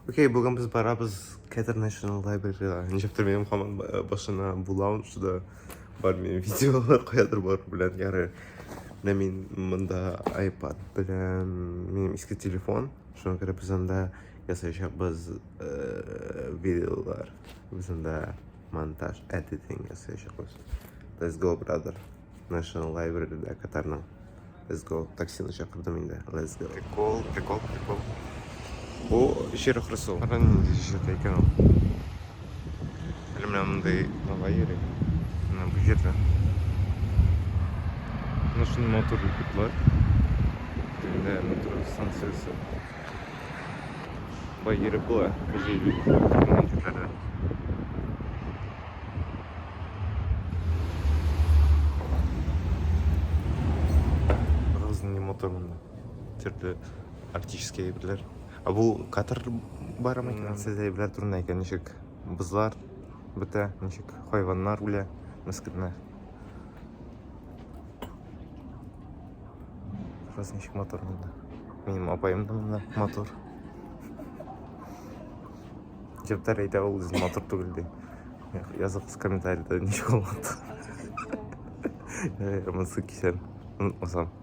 Окей, бүгін біз барабыз Keter National Library'ға. Нешептір менің қаман башына булауын шыда бар менің видеолар қоядыр бар білән яры. Мен мұнда iPad білән менің ескі телефон. Шоң кере біз анда ясайшақ біз видеолар. Біз анда монтаж, editing ясайшақ біз. Let's go, brother. National Library'да Катарның. Let's go. Таксini шақырдым енді. Let's go. Прикол. Bu жер құрысу. Қаран жерде екен ол. Әлі мынандай нова ері. Мына бұл жерде. Мына шын мотор бұтылар. Енді мотор станциясы. Бай ері бұла. Көжейлі. Мына жерлері. Разный мотор мында. Терді арктические ерлер. А бұл Катар бар ма екен? Сізде білер тұрында екен, нешік бұзлар біті, нешік хайваннар үлі, мүскітні. Раз нешік мотор мұнда. Менің апайымда мұнда мотор. Жептар айта ол өзін мотор түгілді. Yazıqsız комментарийда нешік олмады. Мұнсы кесен, ұнытмасам.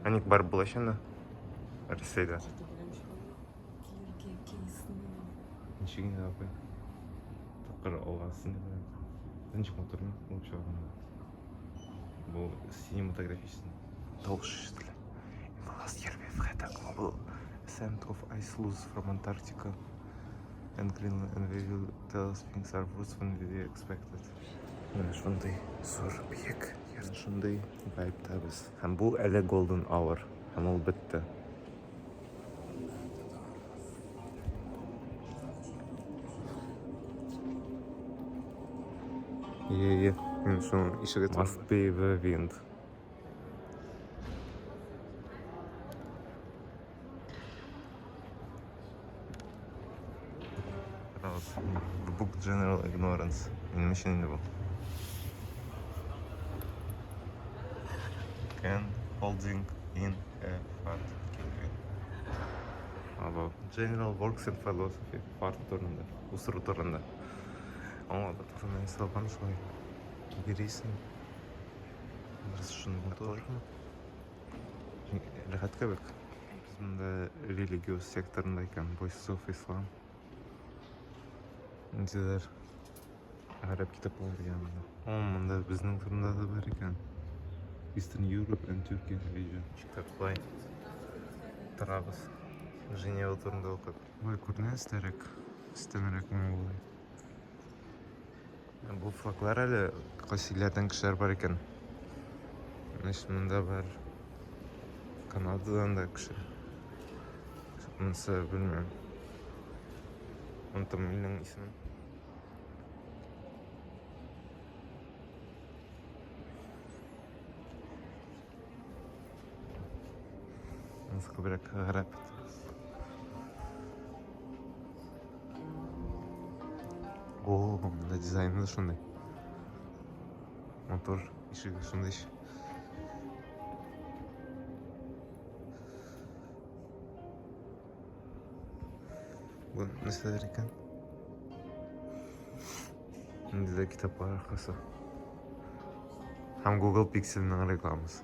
Аник бар бұл ашында? Ресейда. Нешеген де апай? Тақыр олғасын деп барады. Нешек моторын болып шығағанда. Бұл синематографичный. Толш штілі. In the last year we've had a global ascent of ice loose from Antarctica and Greenland, and we will tell us things are worse than we expected. Шындай зор биік. Шындай вайбта біз. Һәм бұл әлі golden hour. Һәм ол бітті. Мен шоның ішігі тұрмын. Must be the wind. The book General Ignorance. Менің үшін енді бұл. And holding in a fart cafe. About general works and philosophy. Fart turunda, usuru turunda. Ama da turunda instalapan şoy. Берейсің. Бірісі шын мотор. Рахат көбік. Біздің религиоз секторында екен. Voices of Islam. Үнділер араб кітаплар янында. Мұнда біздің тұрында да бар екен. Eastern Europe and Turkey region. Чикаплай. Тарабыз. Женева турында оқып. Ой, көрінен істерек. Істемерек мұны болай. Бұл флаглар әлі қосилерден кішілер бар екен. Мұнда бар. Канададан да кіші. Мұнысы білмем. Мұнтым елінің ісімін. Мұнсықы бірек ғарап. Ооо, мұнда дизайны да шындай. Мотор ішігі шындай іші. Бұл нәрселер екен. Мұнда да кітап бар арқасы. Һәм Google Pixel'ның рекламасы.